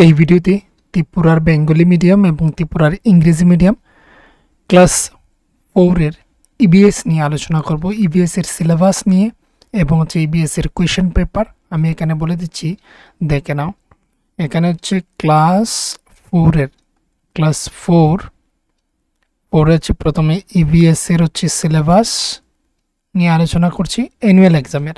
এই ভিডিওতে ত্রিপুরার বেঙ্গলি মিডিয়াম এবং ত্রিপুরার ইংরেজি মিডিয়াম ক্লাস 4 এর ইবিএস নিয়ে আলোচনা করব। ইবিএস এর সিলেবাস নিয়ে এবং ইবিএস এর কোয়েশ্চেন পেপার আমি এখানে বলে দিচ্ছি, দেখে নাও। এখানে ক্লাস 4 এর ক্লাস 4 প্রথমে ইবিএস এর সিলেবাস নিয়ে আলোচনা করছি অ্যানুয়াল এক্সামের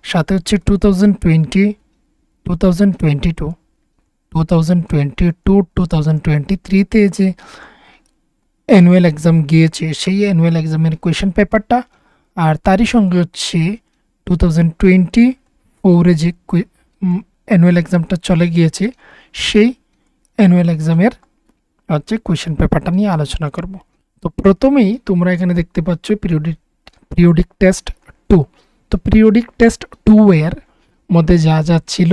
সাথে 2022-2023 তে যে অ্যানুয়াল এক্সাম গিয়েছে সেই অ্যানুয়াল এক্সামের কোয়েশ্চেন পেপারটা, আর তারই সঙ্গে 2024 যে অ্যানুয়াল এক্সামটা চলে গিয়েছে সেই অ্যানুয়াল এক্সামের কোয়েশ্চেন পেপারটা নিয়ে আলোচনা করব। তো প্রথমেই তোমরা এখানে দেখতে পাচ্ছ পিরিয়ডিক টেস্ট 2। তো পিরিয়ডিক টেস্ট 2 এর মধ্যে যা যা ছিল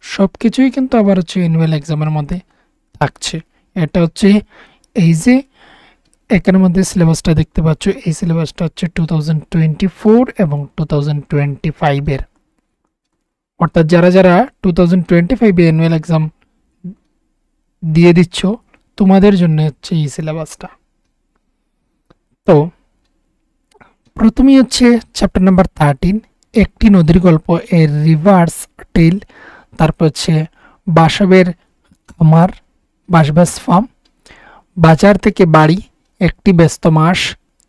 সব কিছুই কিন্তু আবার অ্যানুয়াল এক্সামের মধ্যে থাকছে। এটা এই যে এখানের মধ্যে সিলেবাসটা দেখতে পাচ্ছ, এই সিলেবাসটা 2024 এবং 2025 এর, অর্থাৎ যারা যারা 2025 অ্যানুয়াল এক্সাম দিয়ে দিচ্ছ তোমাদের জন্য এই সিলেবাসটা। তো প্রথমেই চ্যাপ্টার নাম্বার 13, একটি নদীর গল্প, এর রিভার্স টেল। তারপর বাসবের খামার, বাসবাস ফার্ম, বাজার থেকে বাড়ি, একটি ব্যস্ত মাস।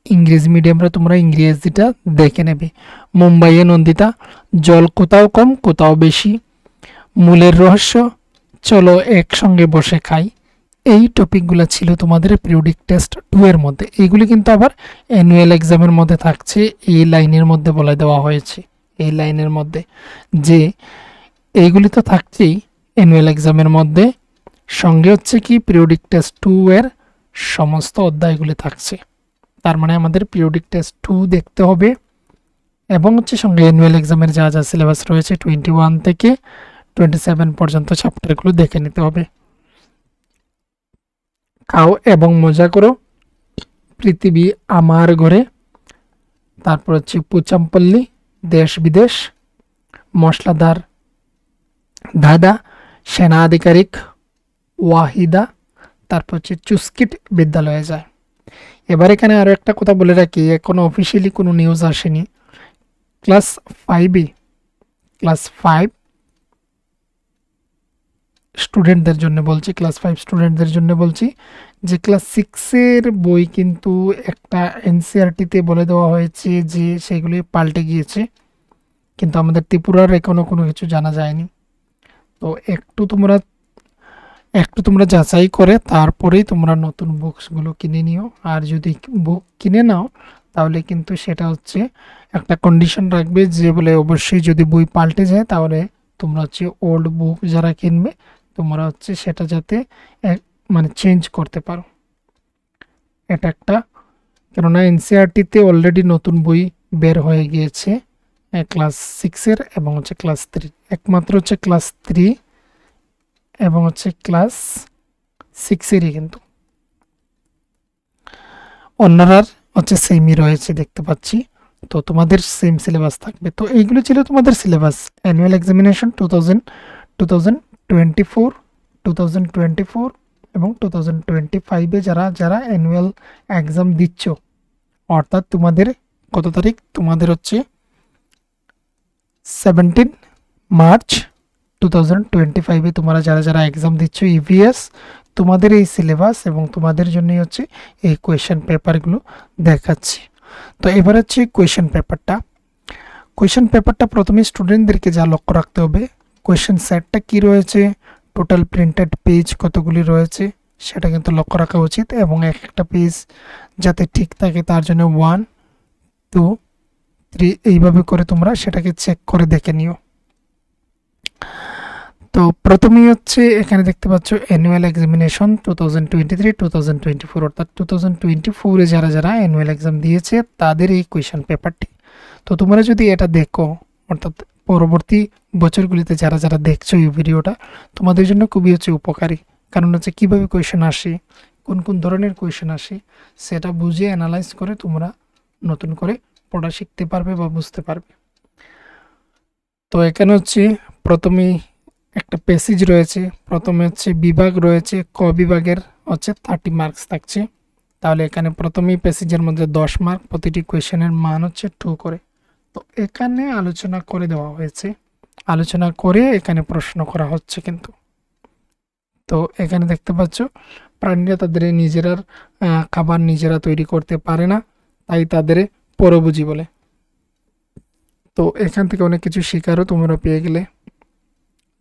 ইংরেজি মিডিয়ামরা তোমরা ইংরেজিটা দেখে নেবে। মুম্বাইয়ে নন্দিতা, জল কোথাও কম কোথাও বেশি, মূলের রহস্য, চলো একসঙ্গে বসে খাই। এই টপিকগুলো ছিল তোমাদের পিরিয়ডিক টেস্ট 2 এর মধ্যে। এইগুলি কিন্তু আবার অ্যানুয়াল এক্সামের মধ্যে থাকছে। এই লাইনের মধ্যে বলে দেওয়া হয়েছে, এই লাইনের মধ্যে যে এইগুলি তো থাকছেই অ্যানুয়াল এক্সামের মধ্যে, সঙ্গে কি পিরিয়ডিক টেস্ট 2 এর সমস্ত অধ্যায়গুলি থাকছে। তার মানে আমাদের পিরিয়ডিক টেস্ট 2 দেখতে হবে এবং সঙ্গে অ্যানুয়াল এক্সামের যা যা সিলেবাস রয়েছে 21 থেকে 27 পর্যন্ত চ্যাপ্টারগুলো দেখে নিতে হবে। খাও এবং মজা করো, পৃথিবী আমার ঘরে, তারপর পুচামপল্লী, দেশ বিদেশ, মশলাদার দাদা, সেনা আধিকারিক ওয়াহিদা, তারপর চুস্কিট বিদ্যালয়ে যায়। এবার এখানে আরও একটা কথা বলে রাখি, এখনো অফিসিয়ালি কোনো নিউজ আসেনি। ক্লাস 5 স্টুডেন্টদের জন্য বলছি, ক্লাস 5 স্টুডেন্টদের জন্য বলছি যে ক্লাস 6 এর বই কিন্তু একটা এনসিআরটিতে বলে দেওয়া হয়েছে যে সেগুলি পাল্টে গিয়েছে, কিন্তু আমাদের ত্রিপুরার এখনো কোনো কিছু জানা যায়নি। তো একটু তোমরা যাচাই করে তারপরেই তোমরা নতুন বুকসগুলো কিনে নিও। আর যদি বুক কিনে নাও তাহলে কিন্তু সেটা একটা কন্ডিশন রাখবে যে বলে অবশ্যই যদি বই পাল্টে যায় তাহলে তোমরা ওল্ড বুক যারা কিনবে তোমরা সেটা যাতে মানে চেঞ্জ করতে পারো। এটা একটা, কেননা এনসিআরটিতে অলরেডি নতুন বই বের হয়ে গিয়েছে ক্লাস 6 এর এবং ক্লাস 3, একমাত্র ক্লাস 3 এবং ক্লাস 6 এরই, কিন্তু অন্যরার সেমই রয়েছে দেখতে পাচ্ছি। তো তোমাদের সেম সিলেবাস থাকবে। তো এইগুলো ছিল তোমাদের সিলেবাস অ্যানুয়াল এক্সামিনেশন 2024 এবং 2025 যারা যারা অ্যানুয়াল এক্সাম দিচ্ছ, অর্থাৎ তোমাদের কত তারিখ, তোমাদের 17 মার্চ 2025 তোমরা যারা যারা এক্সাম দিচ্ছ ইভিএস, তোমাদের এই সিলেবাস এবং তোমাদের জন্যই এই কোয়েশ্চেন পেপারগুলো দেখাচ্ছি। তো এবার কোয়েশ্চেন পেপারটা প্রথমে স্টুডেন্টদেরকে যা লক্ষ্য রাখতে হবে, কোয়েশ্চেন সেটটা কি রয়েছে, টোটাল প্রিন্টেড পেজ কতগুলি রয়েছে সেটা কিন্তু লক্ষ্য রাখা উচিত, এবং একটা পেজ যাতে ঠিক থাকে তার জন্য 1, 2, 3 এইভাবে করে তোমরা সেটাকে চেক করে দেখে নিও। তো প্রথমেই এখানে দেখতে পাচ্ছ অ্যানুয়াল এক্সামিনেশন 2023-2024, অর্থাৎ 2024 যারা যারা অ্যানুয়াল এক্সাম দিয়েছে তাদের এই কোয়েশ্চেন পেপারটি। তো তোমরা যদি এটা দেখো, অর্থাৎ পরবর্তী বছরগুলিতে যারা যারা দেখছো এই ভিডিওটা, তোমাদের জন্য খুবই উপকারী। কারণ কীভাবে কোয়েশ্চেন আসে, কোন কোন ধরনের কোয়েশ্চেন আসে সেটা বুঝে অ্যানালাইজ করে তোমরা নতুন করে পড়া শিখতে পারবে বা বুঝতে পারবে। তো এখানে প্রথমেই একটা প্যাসেজ রয়েছে, প্রথমে হচ্ছে বিভাগ রয়েছে, ক বিভাগের হচ্ছে 30 মার্কস থাকছে। তাহলে এখানে প্রথমেই প্যাসেজের মধ্যে 10 মার্ক, প্রতিটি কোয়েশ্চেনের মান হচ্ছে 2 করে। তো এখানে আলোচনা করে দেওয়া হয়েছে, আলোচনা করে এখানে প্রশ্ন করা হচ্ছে কিন্তু। তো এখানে দেখতে পাচ্ছ প্রাণীরা তাদের নিজেরা খাবার নিজেরা তৈরি করতে পারে না, তাই তাদের পরভোজী বলে। তো এখান থেকে অনেক কিছু শেখারও তোমরা পেয়ে গেলে।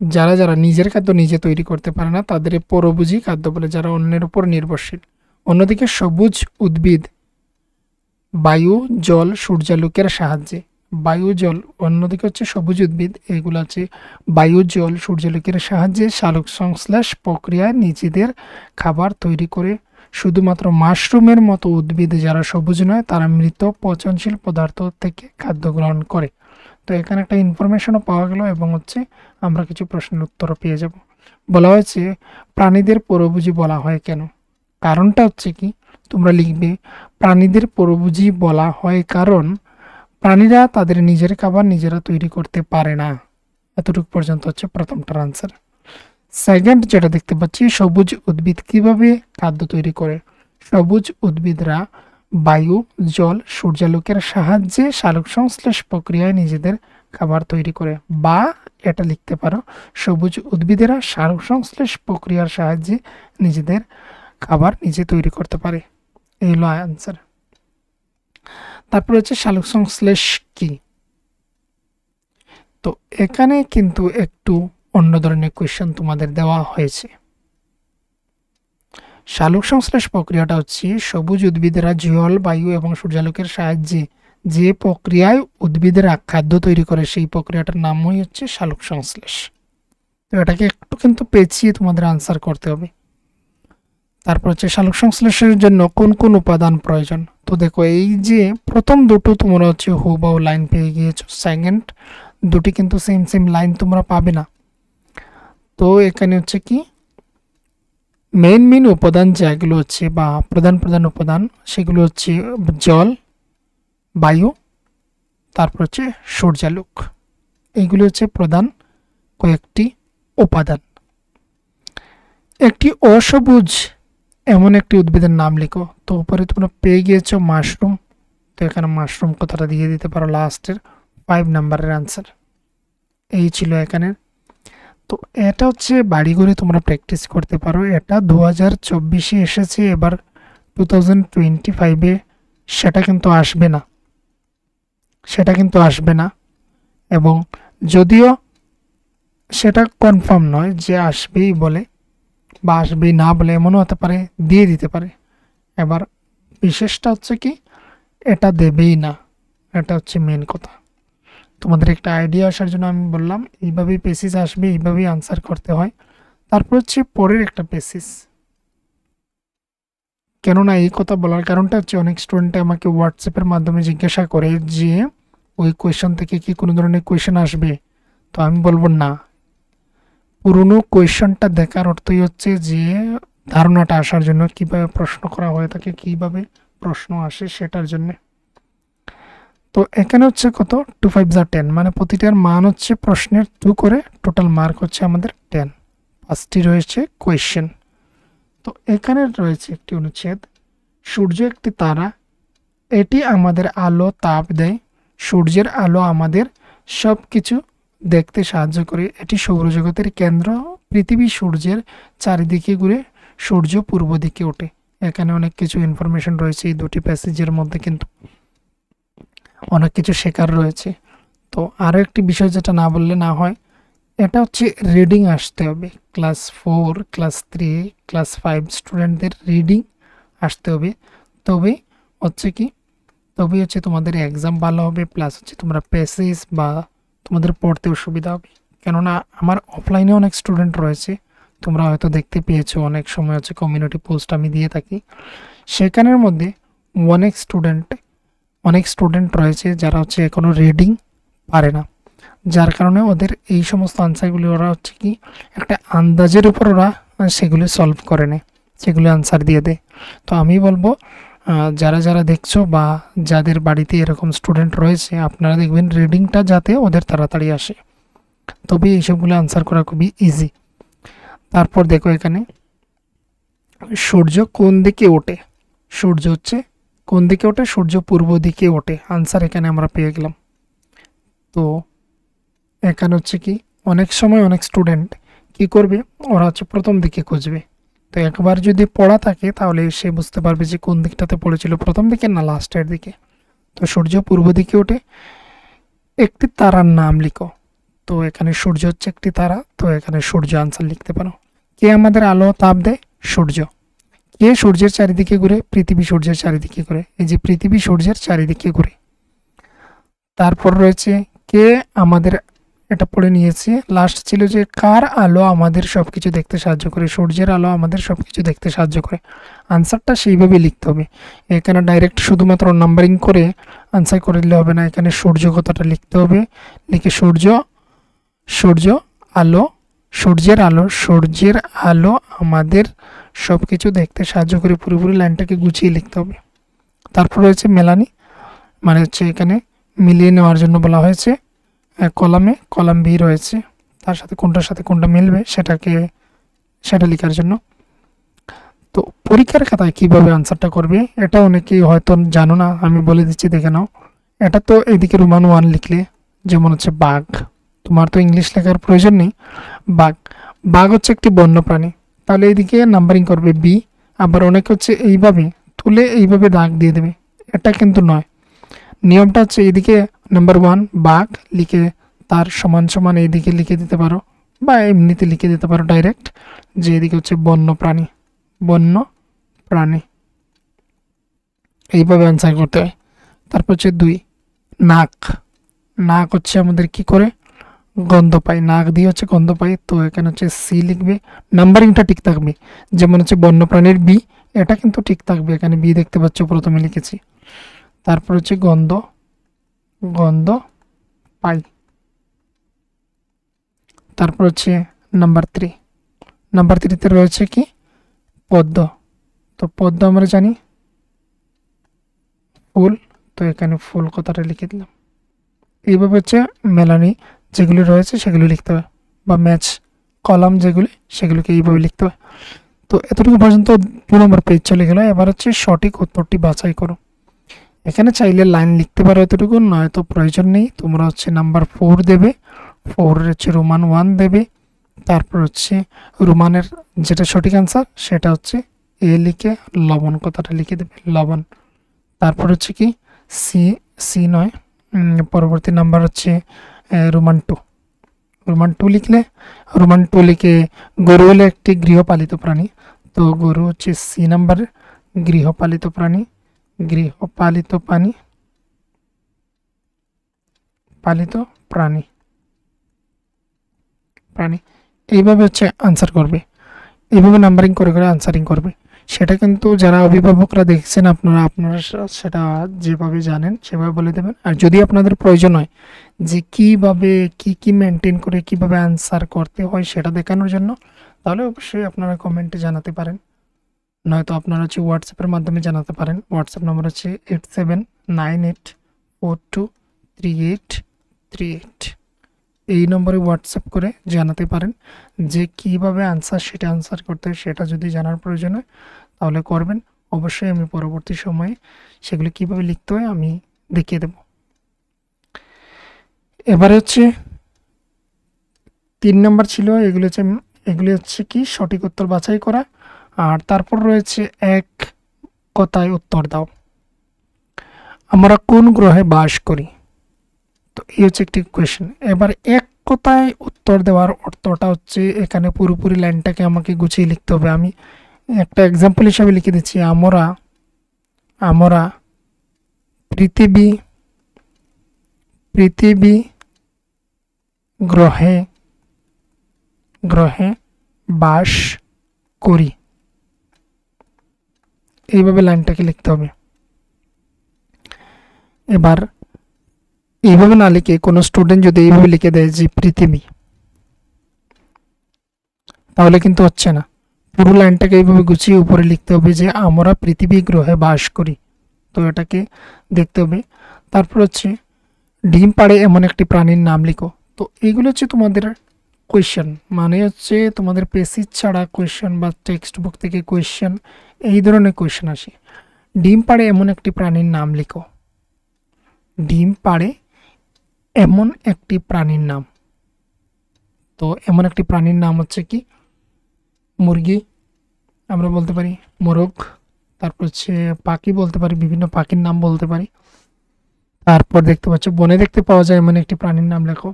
যারা যারা নিজের খাদ্য নিজে তৈরি করতে পারে না তাদের পরভোজী খাদ্য বলে, যারা অন্যের উপর নির্ভরশীল। অন্যদিকে সবুজ উদ্ভিদ বায়ু, জল, সূর্যালোকের সাহায্যে, বায়ু, জল, অন্যদিকে হচ্ছে সবুজ উদ্ভিদ, এগুলো হচ্ছে বায়ু, জল, সূর্যালোকের সাহায্যে সালোক সংশ্লেষ প্রক্রিয়ায় নিজেদের খাবার তৈরি করে। শুধুমাত্র মাশরুমের মতো উদ্ভিদ যারা সবুজ নয় তারা মৃত পচনশীল পদার্থ থেকে খাদ্য গ্রহণ করে। তো এখানে একটা ইনফরমেশনও পাওয়া গেল এবং হচ্ছে আমরা কিছু প্রশ্নের উত্তরও পেয়ে যাব। বলা হয়েছে প্রাণীদের পরভোজী বলা হয় কেন? কারণটা হচ্ছে কি, তোমরা লিখবে প্রাণীদের পরভোজী বলা হয় কারণ প্রাণীরা তাদের নিজের খাবার নিজেরা তৈরি করতে পারে না। এতটুকু পর্যন্ত হচ্ছে প্রথমটার আনসার। সেকেন্ড যেটা দেখতে পাচ্ছি, সবুজ উদ্ভিদ কিভাবে খাদ্য তৈরি করে? সবুজ উদ্ভিদরা বায়ু, জল, সূর্যালোকের সাহায্যে সালোক সংশ্লেষ প্রক্রিয়ায় নিজেদের খাবার তৈরি করে। বা এটা লিখতে পারো, সবুজ উদ্ভিদেরা সালোক সংশ্লেষ প্রক্রিয়ার সাহায্যে নিজেদের খাবার নিজে তৈরি করতে পারে। এই হলো আনসার। তারপর হচ্ছে সালোক সংশ্লেষ কি? তো এখানে কিন্তু একটু অন্য ধরনের কোয়েশ্চেন তোমাদের দেওয়া হয়েছে। সালোক সংশ্লেষ প্রক্রিয়াটা হচ্ছে সবুজ উদ্ভিদেরা জল, বায়ু এবং সূর্যালোকের সাহায্যে যে প্রক্রিয়ায় উদ্ভিদেরা খাদ্য তৈরি করে সেই প্রক্রিয়াটার নামই হচ্ছে সালোক সংশ্লেষ। তো এটাকে একটু কিন্তু পেঁচিয়ে তোমাদের আনসার করতে হবে। তারপর হচ্ছে সালোক সংশ্লেষের জন্য কোন কোন উপাদান প্রয়োজন? তো দেখো এই যে প্রথম দুটো তোমরা হচ্ছে হুবহু লাইন পেয়ে গিয়েছো, সেকেন্ড দুটি কিন্তু সেম সেম লাইন তোমরা পাবে না। তো এখানে হচ্ছে কি মেইন উপাদান যেগুলো হচ্ছে বা প্রধান উপাদান সেগুলো হচ্ছে জল, বায়ু, তারপর হচ্ছে সূর্যালোক। এইগুলো হচ্ছে প্রধান কয়েকটি উপাদান। একটি অসবুজ এমন একটি উদ্ভিদের নাম লিখো। তো উপরে তোমরা পেয়ে গিয়েছো মাশরুম, তো এখানে মাশরুম কথাটা দিয়ে দিতে পারো লাস্টের 5 নাম্বারের আনসার। এই ছিল এখানে। তো এটা হচ্ছে বাড়ি ঘরে তোমরা প্র্যাকটিস করতে পারো। এটা 2024-এ এসেছে, এবার 2025-এ সেটা কিন্তু আসবে না, এবং যদিও সেটা কনফার্ম নয় যে আসবেই বলে বা আসবেই না বলে, এমনও হতে পারে দিয়ে দিতে পারে। এবার বিশেষটা হচ্ছে কি এটা দেবেই না, এটা হচ্ছে মেন কথা। তোমাদের একটা আইডিয়া আসার জন্য আমি বললাম এইভাবেই পেসিস আসবে, এইভাবেই আনসার করতে হয়। তারপর হচ্ছে পরের একটা পেসিস। কেননা এই কথা বলার কারণটা হচ্ছে অনেক স্টুডেন্ট আমাকে হোয়াটসঅ্যাপের মাধ্যমে জিজ্ঞাসা করে যে ওই কোয়েশ্চন থেকে কি কোনো ধরনের কোয়েশ্চেন আসবে? তো আমি বলবো না, পুরনো কোয়েশ্চনটা দেখার অর্থই হচ্ছে যে ধারণাটা আসার জন্য, কিভাবে প্রশ্ন করা হয়ে থাকে, কিভাবে প্রশ্ন আসে সেটার জন্য। তো এখানে হচ্ছে কত 2 5 10, মানে প্রতিটার মান হচ্ছে প্রশ্নের 2 করে, টোটাল মার্ক হচ্ছে আমাদের 10। 5টি রয়েছে কোয়েশ্চেন। তো এখানে রয়েছে একটি অনুচ্ছেদ, সূর্য একটি তারা, এটি আমাদের আলো তাপ দেয়। সূর্যের আলো আমাদের সব কিছু দেখতে সাহায্য করে। এটি সৌরজগতের কেন্দ্র। পৃথিবী সূর্যের চারিদিকে ঘুরে, সূর্য পূর্ব দিকে ওঠে। এখানে অনেক কিছু ইনফরমেশন রয়েছে এই দুটি প্যাসেজের মধ্যে, কিন্তু অনেক কিছু শেখার রয়েছে। তো আরও একটি বিষয় যেটা না বললে না হয়, এটা হচ্ছে রিডিং আসতে হবে। ক্লাস 4, ক্লাস 3, ক্লাস 5 স্টুডেন্টদের রিডিং আসতে হবে, তবেই হচ্ছে তোমাদের এক্সাম ভালো হবে, প্লাস হচ্ছে তোমরা প্যাসেজ বা তোমাদের পড়তেও সুবিধা হবে। কেননা আমার অফলাইনে অনেক স্টুডেন্ট রয়েছে, তোমরা হয়তো দেখতে পেয়েছো, অনেক সময় হচ্ছে কমিউনিটি পোস্ট আমি দিয়ে থাকি, সেখানের মধ্যে অনেক স্টুডেন্ট রয়েছে যারা হচ্ছে এখনও রিডিং পারে না, যার কারণে ওদের এই সমস্ত আনসারগুলি ওরা হচ্ছে কি একটা আন্দাজের উপর ওরা সেগুলি সলভ করে নেয়, সেগুলি আনসার দিয়ে দেয়। তো আমি বলবো যারা দেখছো বা যাদের বাড়িতে এরকম স্টুডেন্ট রয়েছে, আপনারা দেখবেন রিডিংটা যাতে ওদের তাড়াতাড়ি আসে। তবে এইসবগুলো আনসার করা খুবই ইজি। তারপর দেখো এখানে সূর্য কোন দিকে ওঠে, সূর্য হচ্ছে কোন দিকে ওঠে, সূর্য পূর্ব দিকে ওঠে, আনসার এখানে আমরা পেয়ে গেলাম। তো এখানে হচ্ছে কি অনেক সময় অনেক স্টুডেন্ট কি করবে, ওরা হচ্ছে প্রথম দিকে খুঁজবে। তো একবার যদি পড়া থাকে তাহলে সে বুঝতে পারবে যে কোন দিকটাতে পড়েছিল, প্রথম দিকে না লাস্টের দিকে। তো সূর্য পূর্ব দিকে ওঠে। একটি তারার নাম লিখো। তো এখানে সূর্য হচ্ছে একটি তারা, তো এখানে সূর্য আনসার লিখতে পারো। কে আমাদের আলো তাপ দেয়, সূর্য। কে সূর্যের চারিদিকে ঘুরে, পৃথিবী সূর্যের চারিদিকে ঘুরে, এই যে পৃথিবী সূর্যের চারিদিকে ঘুরে। তারপর রয়েছে কে আমাদের, এটা পড়ে নিয়েছি। লাস্ট ছিল যে কার আলো আমাদের সবকিছু দেখতে সাহায্য করে, সূর্যের আলো আমাদের সবকিছু দেখতে সাহায্য করে। আনসারটা সেইভাবে লিখতে হবে। এখানে ডাইরেক্ট শুধুমাত্র নাম্বারিং করে আনসার করে দিলে হবে না, এখানে সূর্য কথাটা লিখতে হবে। লিখে সূর্য আলো, সূর্যের আলো, সূর্যের আলো আমাদের সবকিছু দেখতে সাহায্য করে, পুরোপুরি লাইনটাকে গুছিয়ে লিখতে হবে। তারপর রয়েছে মেলানি, মানে হচ্ছে এখানে মিলিয়ে নেওয়ার জন্য বলা হয়েছে। কলাম বি রয়েছে, তার সাথে কোনটা মিলবে সেটা লেখার জন্য। তো পরীক্ষার খাতায় কিভাবে আনসারটা করবে এটা অনেকেই হয়তো জানো না, আমি বলে দিচ্ছি দেখে নাও। এটা তো এদিকে রোমান 1 লিখলে, যেমন হচ্ছে বাঘ, তোমার তো ইংলিশ লেখার প্রয়োজন নেই। বাঘ হচ্ছে একটি বন্য প্রাণী, তাহলে এইদিকে নাম্বারিং করবে বি। আবার অনেকে হচ্ছে এইভাবে তুলে এইভাবে দাগ দিয়ে দেবে, এটা কিন্তু নয়। নিয়মটা হচ্ছে এইদিকে নাম্বার 1 বাঘ লিখে তার সমান সমান এইদিকে লিখে দিতে পারো, বা এমনিতে লিখে দিতে পারো ডাইরেক্ট, যে এদিকে হচ্ছে বন্য প্রাণী, এইভাবে অ্যান্সার করতে হয়। তারপর হচ্ছে 2 নাক হচ্ছে আমাদের কি করে গন্ধ পাই, নাক দিয়ে হচ্ছে গন্ধ পাই, তো এখানে হচ্ছে সি লিখবে। নাম্বারিংটা ঠিক থাকবে, যেমন হচ্ছে বন্যপ্রাণীর বি, এটা কিন্তু ঠিক থাকবে, এখানে বি দেখতে পাচ্ছ প্রথমে লিখেছি। তারপর হচ্ছে গন্ধ পাই। তারপর হচ্ছে নাম্বার 3তে রয়েছে কি পদ্ম, তো পদ্ম আমরা জানি ফুল, তো এখানে ফুল কথাটা লিখে দিলাম। এইভাবে হচ্ছে মেলানি যেগুলি রয়েছে সেগুলি লিখতে হয়, বা ম্যাচ কলাম যেগুলি সেগুলিকে এইভাবে লিখতে হয়। তো এতটুকু পর্যন্ত 2 নম্বর পেজ চলে গেল। এবার হচ্ছে সঠিক উত্তরটি বাছাই করো। এখানে চাইলে লাইন লিখতে পারো, এতটুকু নয়তো প্রয়োজন নেই। তোমরা হচ্ছে নাম্বার 4 দেবে, 4 হচ্ছে রোমান 1 দেবে। তারপর হচ্ছে রোমানের যেটা সঠিক আনসার সেটা হচ্ছে এ লিখে লবণ কথাটা লিখে দেবে, লবণ। তারপর হচ্ছে কি সি নয়, পরবর্তী নাম্বার হচ্ছে রোমান 2 লিখলে, রোমান 2 লিখে গরু হলো একটি গৃহপালিত প্রাণী, তো গরু হচ্ছে সি নাম্বার, গৃহপালিত প্রাণী, প্রাণী এইভাবে হচ্ছে আনসার করবে, এইভাবে নাম্বারিং করে করে আনসারিং করবে। সেটা কিন্তু যারা অভিভাবকরা দেখছেন আপনারা সেটা যেভাবে জানেন সেভাবে বলে দেবেন। আর যদি আপনাদের প্রয়োজন হয় যে কীভাবে কি মেনটেন করে কিভাবে আনসার করতে হয় সেটা দেখানোর জন্য, তাহলে অবশ্যই আপনারা কমেন্টে জানাতে পারেন, নয়তো আপনারা হচ্ছে হোয়াটসঅ্যাপের মাধ্যমে জানাতে পারেন। হোয়াটসঅ্যাপ নম্বর হচ্ছে 8798423838। এই নম্বরে হোয়াটসঅ্যাপ করে জানাতে পারেন যে কীভাবে সেটা আনসার করতে হয়, সেটা যদি জানার প্রয়োজন হয় তাহলে করবেন। অবশ্যই আমি পরবর্তী সময়ে সেগুলো কীভাবে লিখতে হয় আমি দেখিয়ে দেব। এবারে হচ্ছে 3 নম্বর ছিল, এগুলি হচ্ছে কি সঠিক উত্তর বাছাই করা। আর তারপর রয়েছে এক কথায় উত্তর দাও। আমরা কোন গ্রহে বাস করি, তো এই হচ্ছে একটি কোয়েশ্চেন। এবার এক কথায় উত্তর দেওয়ার অর্থটা হচ্ছে এখানে পুরোপুরি লাইনটাকে আমাকে গুছিয়ে লিখতে হবে। আমি একটা এক্সাম্পল হিসাবে লিখে দিচ্ছি, আমরা পৃথিবী গ্রহে বাস করি, এইভাবে লাইনটাকে লিখতে হবে। এবার এইভাবে না লিখে কোনো স্টুডেন্ট যদি এইভাবে লিখে দেয় যে পৃথিবী, তাহলে কিন্তু হচ্ছে না। পুরো লাইনটাকে এইভাবে গুছিয়ে উপরে লিখতে হবে যে আমরা পৃথিবী গ্রহে বাস করি, তো এটাকে দেখতে হবে। তারপর হচ্ছে ডিম পাড়ে এমন একটি প্রাণীর নাম লিখো, তো এইগুলো হচ্ছে তোমাদের কোয়েশ্চেন, মানে হচ্ছে তোমাদের পেসিজ ছাড়া কোয়েশ্চেন বা টেক্সট বুক থেকে কোয়েশ্চেন, এই ধরনের কোয়েশ্চেন আসে। ডিম পাড়ে এমন একটি প্রাণীর নাম লিখো। ডিম পাড়ে এমন একটি প্রাণীর নাম। তো এমন একটি প্রাণীর নাম হচ্ছে কি, মুরগি আমরা বলতে পারি, মোরগ, তারপর হচ্ছে পাখি বলতে পারি, বিভিন্ন পাখির নাম বলতে পারি। তারপর দেখতে পাচ্ছ বনে দেখতে পাওয়া যায় এমন একটি প্রাণীর নাম লেখো।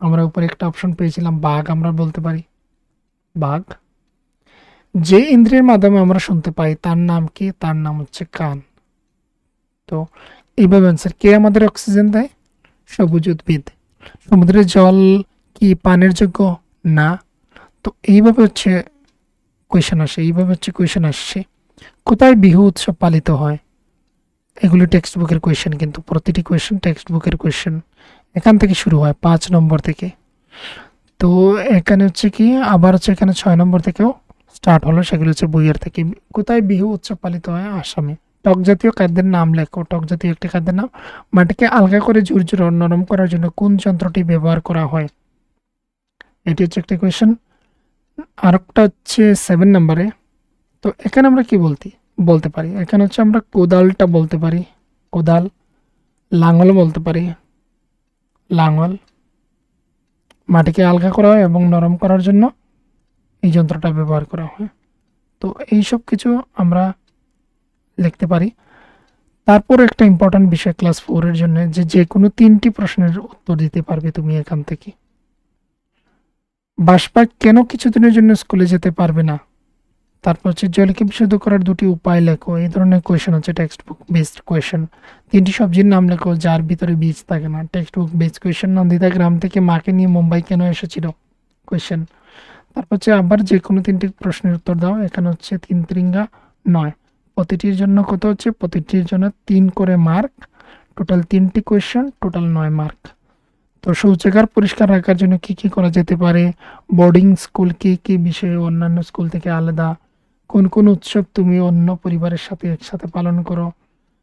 আমরা উপরে একটা অপশন পেয়েছিলাম বাঘ, আমরা বলতে পারি বাঘ। যে ইন্দ্রিয়ের মাধ্যমে আমরা শুনতে পাই তার নাম কি, তার নাম হচ্ছে কান। তো এইভাবে অ্যান্সার। কে আমাদের অক্সিজেন দেয়? সবুজ উদ্ভিদ। সমুদ্রের জল কি পানের যোগ্য? না। তো এইভাবে হচ্ছে কোয়েশন আসছে। কোথায় বিহু উৎসব পালিত হয়? এগুলি টেক্সট বুকের কোয়েশ্চেন, কিন্তু প্রতিটি কোয়েশ্চেন টেক্সট বুকের কোয়েশ্চেন। এখান থেকে শুরু হয় 5 নম্বর থেকে। তো এখানে হচ্ছে কি আবার হচ্ছে এখানে 6 নম্বর থেকেও স্টার্ট হলো, সেগুলো হচ্ছে বইয়ের থেকে। কোথায় বিহু উৎসব পালিত হয়? আসামে। টক জাতীয় খাদ্যের নাম লেখো। টক জাতীয় একটি খাদ্যের নাম। মাটিকে আলগা করে ঝুরঝুরে নরম করার জন্য কোন যন্ত্রটি ব্যবহার করা হয়? এটি হচ্ছে একটা কোয়েশ্চেন। আরেকটা হচ্ছে 7 নম্বরে। তো এখানে আমরা কি বলতে পারি? এখানে হচ্ছে আমরা কোদালটা বলতে পারি, কোদাল। লাঙল বলতে পারি, লাঙল। মাটিকে আলগা করা হয় এবং নরম করার জন্য এই যন্ত্রটা ব্যবহার করা হয়। তো এই সব কিছু আমরা লিখতে পারি। তারপর একটা ইম্পর্ট্যান্ট বিষয় ক্লাস 4 এর জন্য, যে কোনো 3টি প্রশ্নের উত্তর দিতে পারবে তুমি এখান থেকে। বাসপাক কেন কিছুদিনের জন্য স্কুলে যেতে পারবে না? তারপর হচ্ছে জলকে বিশুদ্ধ করার 2টি উপায় লেখো। এই ধরনের কোয়েশ্চেন হচ্ছে টেক্সট বুক বেসড কোয়েশ্চেন। 3টি সবজির নাম লেখো যার ভিতরে বীজ থাকে না। Text book based question. Nandita গ্রাম থেকে মাকে নিয়ে মুম্বাই কেন এসেছিল? কোয়েশ্চেন। তারপর হচ্ছে আবার যে কোনো 3টি প্রশ্নের উত্তর দাও। এখানে হচ্ছে 3 3 9। প্রতিটির জন্য কত হচ্ছে? প্রতিটির জন্য 3 করে মার্ক। টোটাল 3টি কোয়েশ্চেন, টোটাল 9 মার্ক। তো শৌচাগার পরিষ্কার রাখার জন্য কি কি করা যেতে পারে? বোর্ডিং স্কুল কি কি বিষয়ে অন্যান্য স্কুল থেকে আলাদা? কোন কোন উৎসব তুমি অন্য পরিবারের সাথে একসাথে পালন করো?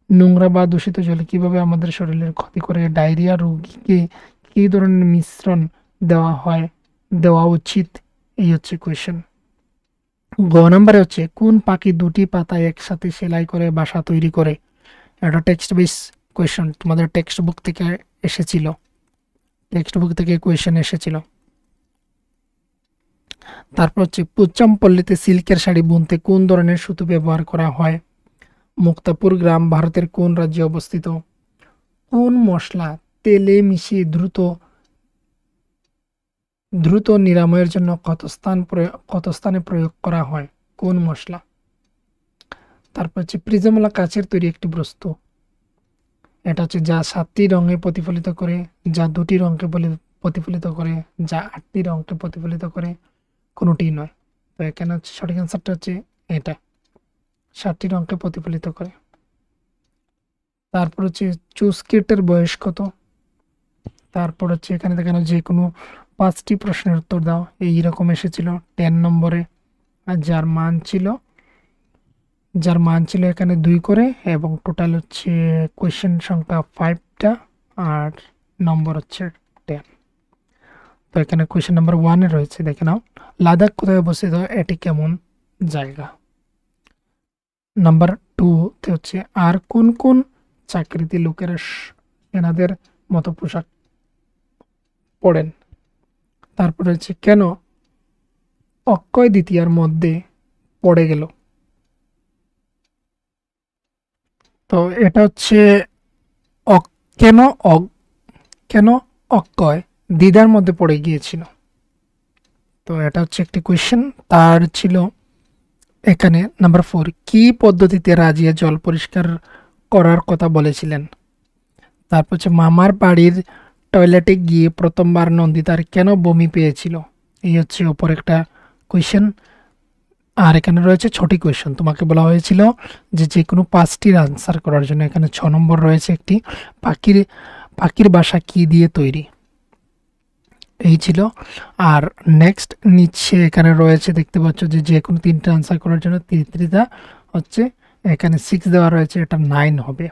নোংরা বা দূষিত জল কিভাবে আমাদের শরীরের ক্ষতি করে? ডায়রিয়া রোগীকে কী ধরনের মিশ্রণ দেওয়া উচিত? এই হচ্ছে কোয়েশ্চেন। গ নাম্বারে হচ্ছে কোন পাখি 2টি পাতায় একসাথে সেলাই করে বাসা তৈরি করে? এটা টেক্সট বেস কোয়েশ্চেন, তোমাদের টেক্সট বুক থেকে এসেছিল, কোয়েশ্চেন এসেছিল। তারপর হচ্ছে পোচ্চামপল্লীতে সিল্কের শাড়ি বুনতে কোন ধরনের সুতো ব্যবহার করা হয়? মুক্তাপুর গ্রাম ভারতের কোন রাজ্যে অবস্থিত? কোন মশলা তেলে মিশিয়ে দ্রুত নিরাময়ের জন্য ক্ষত স্থানে প্রয়োগ করা হয়? কোন মশলা? তারপর হচ্ছে প্রিজমলা কাচের তৈরি একটি বস্তু। এটা হচ্ছে যা 7টি রঙে প্রতিফলিত করে, যা 2টি রঙকে প্রতিফলিত করে, যা 8টি রঙকে প্রতিফলিত করে, কোনোটি নয়। তো এখানে হচ্ছে সঠিক অ্যান্সারটা হচ্ছে এটা, 7টি রঙকে প্রতিফলিত করে। তারপর হচ্ছে চুস্কেটের বয়স কত? তারপর হচ্ছে এখানে দেখানো যে কোনো 5টি প্রশ্নের উত্তর দাও। এইরকম এসেছিল 10 নম্বরে। আর যার মান ছিল এখানে 2 করে, এবং টোটাল হচ্ছে কোয়েশ্চেন সংখ্যা 5টা আর নম্বর হচ্ছে 10। তো এখানে কোয়েশ্চেন নাম্বার 1 রয়েছে, দেখে নাও। লাদাখ কোথায় অবস্থিত? এটি কেমন জায়গা? নাম্বার 2তে হচ্ছে আর কোন কোন চাকরিতে লোকেরা সেনাদের মতো পোশাক পড়েন? তারপরে হচ্ছে কেন অক্ষয় দ্বিতীয়ার মধ্যে পড়ে গেল? তো এটা হচ্ছে কেন কেন অক্ষয় দ্বিধার মধ্যে পড়ে গিয়েছিল? তো এটা হচ্ছে একটি কোয়েশ্চেন। তার ছিল এখানে নাম্বার 4, কি পদ্ধতিতে রাজিয়া জল পরিষ্কার করার কথা বলেছিলেন? তারপর হচ্ছে মামার বাড়ির টয়লেটে গিয়ে প্রথমবার নন্দিতার কেন বমি পেয়েছিল? এই হচ্ছে ওপর একটা কোয়েশ্চেন। আর এখানে রয়েছে 6টি কোয়েশ্চেন। তোমাকে বলা হয়েছিল যে কোনো 5টির আনসার করার জন্য। এখানে 6 নম্বর রয়েছে একটি, পাখির বাসা কি দিয়ে তৈরি? এই ছিল। আর নেক্সট নিচে এখানে রয়েছে, দেখতে পাচ্ছ যে কোনো 3টে আনসার করার জন্য 3 হচ্ছে এখানে 6 দেওয়া রয়েছে, এটা 9 হবে।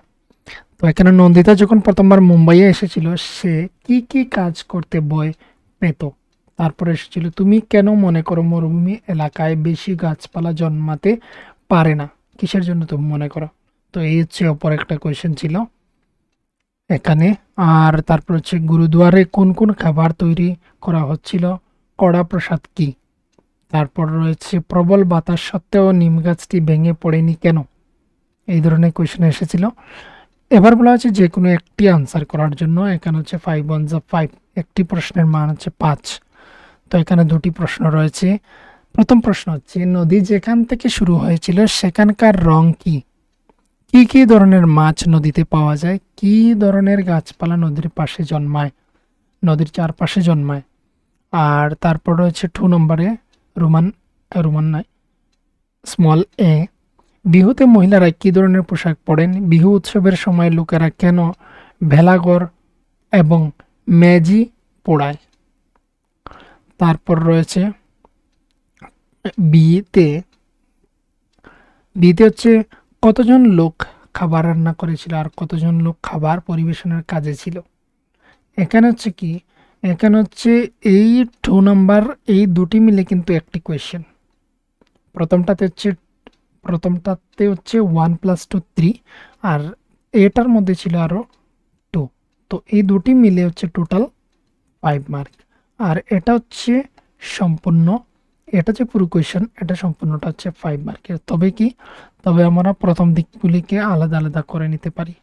তো এখানে নন্দিতা যখন প্রথমবার মুম্বাইয়ে এসেছিল, সে কি কি কাজ করতে ভয় পেত। তারপরে এসেছিল তুমি কেন মনে করো মরুভূমি এলাকায় বেশি গাছপালা জন্মাতে পারে না, কিসের জন্য তুমি মনে করো। তো এই হচ্ছে অপর একটা কোয়েশ্চেন ছিল এখানে। আর তারপর হচ্ছে গুরুদুয়ারে কোন কোন খাবার তৈরি করা হচ্ছিল, কড়া প্রসাদ কি। তারপর রয়েছে প্রবল বাতাস সত্ত্বেও নিম গাছটি ভেঙে পড়েনি কেন। এই ধরনের কোয়েশ্চেন এসেছিল। এবার বলা হচ্ছে যে কোনো একটি আনসার করার জন্য। এখানে হচ্ছে 5 1 5, একটি প্রশ্নের মান হচ্ছে 5। তো এখানে দুটি প্রশ্ন রয়েছে। প্রথম প্রশ্ন হচ্ছে নদী যেখান থেকে শুরু হয়েছিল সেখানকার রং কি। কি কি ধরনের মাছ নদীতে পাওয়া যায়, কি ধরনের গাছপালা নদীর পাশে জন্মায়, নদীর চারপাশে জন্মায়। আর তারপর রয়েছে 2 নম্বরে রোমান রোমান নয় স্মল এ, বিহুতে মহিলারা কি ধরনের পোশাক পরেন, বিহু উৎসবের সময় লোকেরা কেন ভেলাঘর এবং মেজি পোড়ায়। তারপর রয়েছে বিয়েতে বিয়েতে হচ্ছে কতজন লোক খাবার রান্না করেছিল আর কতজন লোক খাবার পরিবেশনের কাজে ছিল। এখানে হচ্ছে কি, এখানে হচ্ছে এই 2 নাম্বার, এই দুটি মিলে কিন্তু একটি কোয়েশ্চেন। প্রথমটাতে হচ্ছে 1 + 2 3, আর এটার মধ্যে ছিল আরও 2। তো এই দুটি মিলে হচ্ছে টোটাল 5 মার্ক। আর এটা হচ্ছে সম্পূর্ণ, এটা যে পুরো কোয়েশ্চেন এটা সম্পূর্ণটা হচ্ছে 5 মার্কের। তবে আমরা প্রথম দিকগুলিকে আলাদা আলাদা করে নিতে পারি।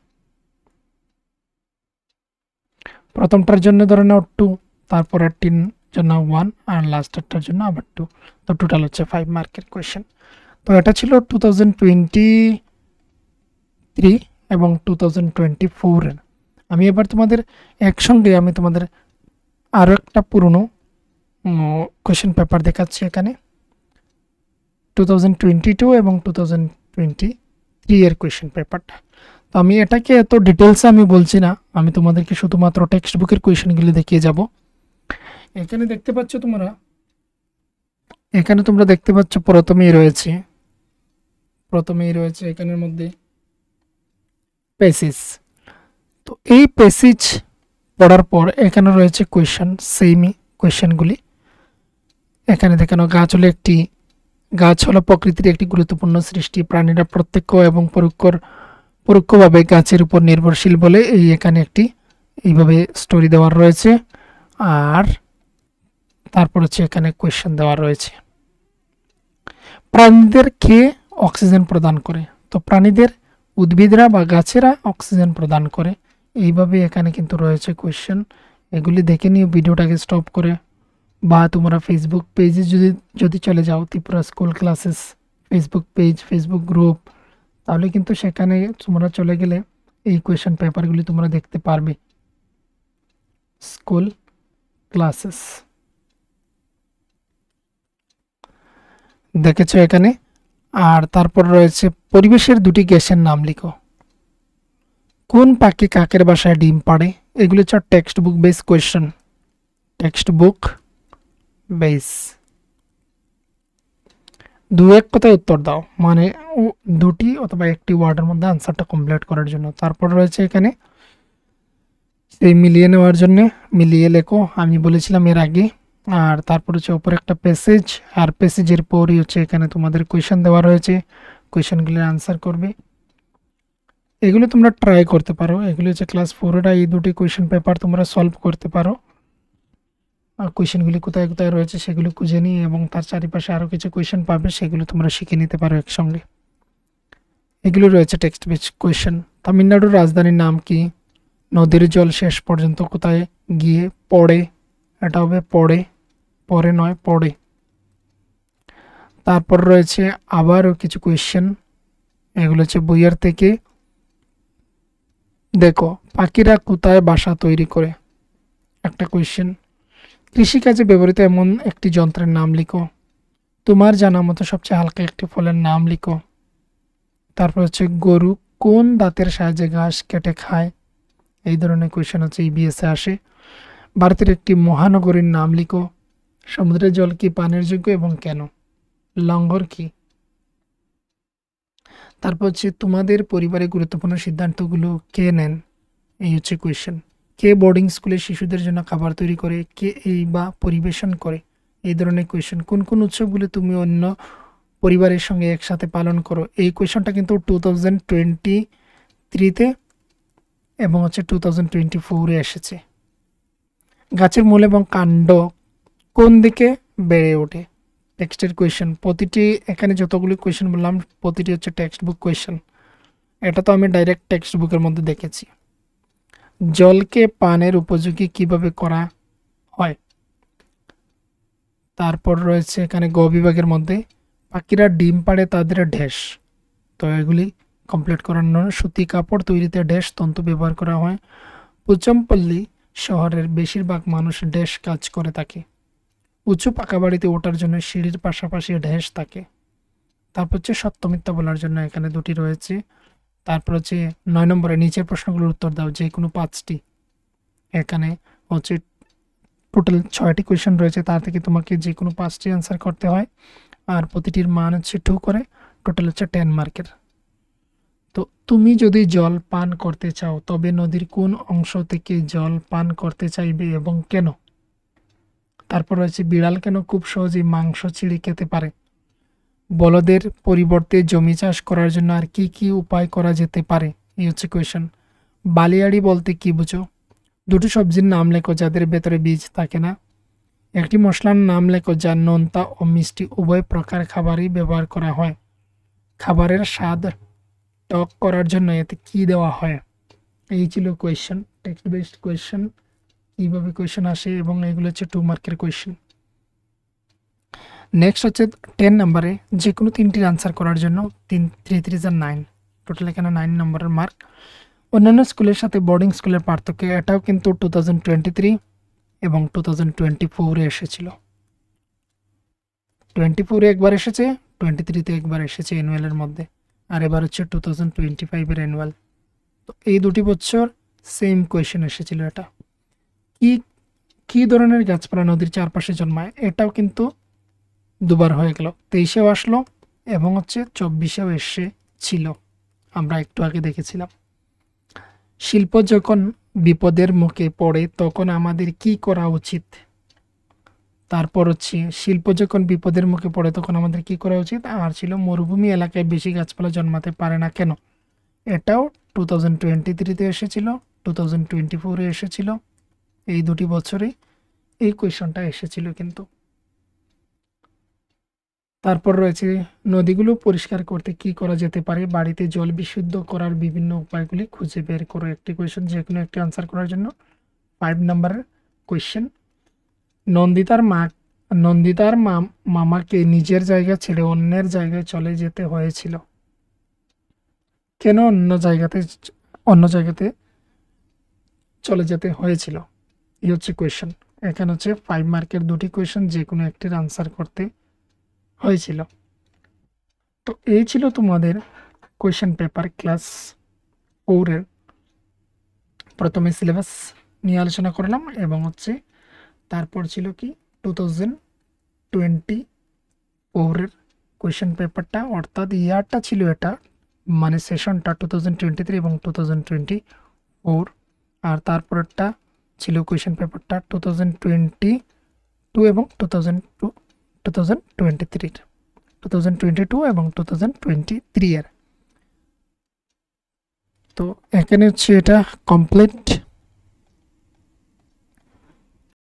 প্রথমটার জন্য ধরে নাও 2, তারপরের তিন জন্য 1, আর লাস্টেরটার জন্য আবার 2। তো টোটাল হচ্ছে 5 মার্কের কোয়েশ্চেন। তো এটা ছিল 2023 এবং 2024 এর। আমি এবার তোমাদের একসঙ্গে আরও একটা পুরনো কোয়েশ্চেন পেপার দেখাচ্ছি এখানে। 2022 এবং 2023 এর কোয়েশ্চেন পেপারটা। তো আমি এটাকে এত ডিটেলসে আমি বলছি না, আমি তোমাদেরকে শুধুমাত্র টেক্সট বুকের কোয়েশ্চেনগুলি দেখিয়ে যাব। এখানে দেখতে পাচ্ছ তোমরা দেখতে পাচ্ছ প্রথমেই রয়েছে এখানের মধ্যে প্যাসেজ। তো এই প্যাসেজ পড়ার পর এখানে রয়েছে কোয়েশ্চেন, সেমই কোয়েশ্চেনগুলি। এখানে দেখানো গাছ হলো প্রকৃতির একটি গুরুত্বপূর্ণ সৃষ্টি, প্রাণীরা প্রত্যক্ষ এবং পরোক্ষভাবে গাছের উপর নির্ভরশীল বলে এখানে এইভাবে স্টোরি দেওয়া রয়েছে। আর তারপর হচ্ছে এখানে কোয়েশ্চেন দেওয়া রয়েছে। প্রাণীদের খেয়ে অক্সিজেন প্রদান করে, তো উদ্ভিদরা বা গাছেরা অক্সিজেন প্রদান করে। এইভাবে এখানে কিন্তু রয়েছে কোয়েশ্চেন। এগুলি দেখে নিয়ে ভিডিওটাকে স্টপ করে, বা তোমরা ফেসবুক পেজে যদি চলে যাও, Tripura school classes Facebook page, Facebook group, তাহলে কিন্তু সেখানে তোমরা চলে গেলে এই কোয়েশ্চেন পেপারগুলি তোমরা দেখতে পারবে। স্কুল ক্লাসেস দেখেছো এখানে। আর তারপর রয়েছে পরিবেশের দুটি গ্যাসের নাম লিখো। কোন পাখি কাকের বাসায় ডিম পাড়ে। এগুলি হচ্ছে text book base question, text book base. দু এক কথায় উত্তর দাও, মানে দুটি অথবা একটি ওয়ার্ডের মধ্যে আনসারটা কমপ্লিট করার জন্য। তারপর রয়েছে এখানে সেই মিলিয়ে নেওয়ার জন্য মিলিয়ে লেখো, আমি বলেছিলাম এর আগে। আর তারপর হচ্ছে ওপরে একটা প্যাসেজ, আর প্যাসেজের পরই হচ্ছে এখানে তোমাদের কোয়েশ্চেন দেওয়া রয়েছে, কোয়েশ্চেনগুলির আনসার করবে। এগুলো তোমরা ট্রাই করতে পারো, এগুলো হচ্ছে ক্লাস 4 এই দুটি কোয়েশ্চেন পেপার তোমরা সলভ করতে পারো। আর কোয়েশ্চেনগুলি কোথায় কোথায় রয়েছে সেগুলো খুঁজে নিয়ে এবং তার চারিপাশে আরও কিছু কোয়েশ্চেন পাবে, সেগুলো তোমরা শিখে নিতে পারো একসঙ্গে। এগুলো রয়েছে টেক্সট বেস কোয়েশ্চেন। তামিলনাড়ুর রাজধানীর নাম কি, নদীর জল শেষ পর্যন্ত কোথায় গিয়ে পড়ে। এটা হবে পড়ে নয় পড়ে। তারপর রয়েছে আবারও কিছু কোয়েশ্চেন, এগুলো হচ্ছে বইয়ের থেকে। দেখো, পাখিরা কোথায় বাসা তৈরি করে, একটা কোয়েশ্চেন। কৃষিকাজে ব্যবহৃত এমন একটি যন্ত্রের নাম লিখো। তোমার জানা মতো সবচেয়ে হালকা একটি ফলের নাম লিখো। তারপর হচ্ছে গরু কোন দাঁতের সাহায্যে ঘাস কেটে খায়। এই ধরনের কোয়েশ্চেন হচ্ছে ইবিএসে আসে। ভারতের একটি মহানগরীর নাম লিখো। সমুদ্রের জল কি পানের যোগ্য এবং কেন। লঙ্গর কি। তারপর হচ্ছে তোমাদের পরিবারে গুরুত্বপূর্ণ সিদ্ধান্তগুলো কে নেন, এই হচ্ছে কোয়েশ্চেন। কে বোর্ডিং স্কুলে শিশুদের জন্য খাবার তৈরি করে, কে এই বা পরিবেশন করে, এই ধরনের কোয়েশন। কোন কোন উৎসবগুলো তুমি অন্য পরিবারের সঙ্গে একসাথে পালন করো, এই কোয়েশনটা কিন্তু 2023-তে এবং 2024-এ এসেছে। গাছের মূল এবং কাণ্ড কোন দিকে বেড়ে ওঠে, টেক্সটের কোয়েশন। প্রতিটি এখানে যতগুলি কোয়েশন বললাম প্রতিটি টেক্সট বুক কোয়েশন, এটা তো আমি ডাইরেক্ট টেক্সট বুকের মধ্যে দেখেছি। জলকে পানের উপযোগী কিভাবে করা হয়। তারপর রয়েছে এখানে গ বিভাগের মধ্যে পাখিরা ডিম পাড়ে তাদের ঢেস, তো এগুলি কমপ্লিট করানোর। সুতি কাপড় তৈরিতে ঢেস তন্তু ব্যবহার করা হয়। পুচমপল্লী শহরের বেশিরভাগ মানুষ ঢেস কাজ করে থাকে। উঁচু পাকা বাড়িতে ওঠার জন্য সিঁড়ির পাশাপাশি ঢেস থাকে। তারপর সত্য মিথ্যা বলার জন্য এখানে দুটি রয়েছে। তারপর 9 নম্বরে নিচের প্রশ্নগুলোর উত্তর দাও, যে কোনো 5টি। এখানে টোটাল 6টি কোয়েশন রয়েছে, তার থেকে তোমাকে যে কোনো 5টি অ্যান্সার করতে হয়, আর প্রতিটির মান 2 করে, টোটাল 10 মার্কের। তো তুমি যদি জল পান করতে চাও তবে নদীর কোন অংশ থেকে জল পান করতে চাইবে এবং কেন। তারপর রয়েছে বিড়াল কেন খুব সহজেই মাংস ছিঁড়ে খেতে পারে। বলদের পরিবর্তে জমি চাষ করার জন্য আর কি কি উপায় করা যেতে পারে, এই কোয়েশন। বালিয়াড়ি বলতে কি বুঝো। দুটো সবজির নাম লেখো যাদের ভেতরে বীজ থাকে না। একটি মশলার নাম লেখো যা নোনতা ও মিষ্টি উভয় প্রকার খাবারই ব্যবহার করা হয়। খাবারের স্বাদ টক করার জন্য এতে কি দেওয়া হয়। এই ছিল কোয়েশন, টেক্সট বেসড কোয়েশন, কীভাবে কোয়েশন আসে, এবং এগুলো 2 মার্কের কোয়েশন। নেক্সট 10 নম্বরে যে কোনো 3টির আনসার করার জন্য 3 3 আর 9, টোটাল এখানে 9 নম্বরের মার্ক। অন্যান্য স্কুলের সাথে বোর্ডিং স্কুলের পার্থক্য, এটাও কিন্তু 2023 এবং 2024-এ এসেছিল। 24-এ একবার এসেছে, 23-তে একবার এসেছে অ্যানুয়ালের মধ্যে, আর এবার 2025-এর অ্যানুয়াল। তো এই দুটি বছর সেম কোয়েশন এসেছিল। এটা কি ধরনের গাছপালা নদীর চারপাশে জন্মায়, এটাও কিন্তু দুবার হয়ে গেল। 23-এও আসলো এবং 24-এও এসেছিল, আমরা একটু আগে দেখেছিলাম। শিল্প যখন বিপদের মুখে পড়ে তখন আমাদের কি করা উচিত। তারপর শিল্প যখন বিপদের মুখে পড়ে তখন আমাদের কি করা উচিত। আর ছিল মরুভূমি এলাকায় বেশি গাছপালা জন্মাতে পারে না কেন, এটাও 2023-তে এসেছিল, 2024-এ এসেছিল। এই দুটি বছরে এই কোয়েশনটা এসেছিল কিন্তু। তারপর রয়েছে নদীগুলো পরিষ্কার করতে কি করা যেতে পারে, বাড়িতে জল বিশুদ্ধ করার বিভিন্ন উপায়গুলি খুঁজে বের করো। একটি কোয়েশন, যে কোনো একটি আনসার করার জন্য 5 নম্বরের কোয়েশন। নন্দিতার মামাকে নিজের জায়গা ছেড়ে অন্যের জায়গায় চলে যেতে হয়েছিল, কেন অন্য জায়গাতে চলে যেতে হয়েছিল, এই কোয়েশন। এখানে 5 মার্কের দুটি কোয়েশন, যে কোনো একটির আনসার করতে হয়েছিল। তো এই ছিল তোমাদের কোয়েশন পেপার ক্লাস 4-এর। প্রথমে সিলেবাস নিয়ে আলোচনা করলাম, এবং তারপর ছিল কি 2024-এর কোয়েশন পেপারটা, অর্থাৎ ইয়ারটা ছিল এটা, মানে সেশনটা 2023 এবং 2024। আর তারপরেরটা ছিল কোয়েশন পেপারটা 2022 এবং 2022 এবং 2023-এর। তো এখানে এটা কমপ্লিট।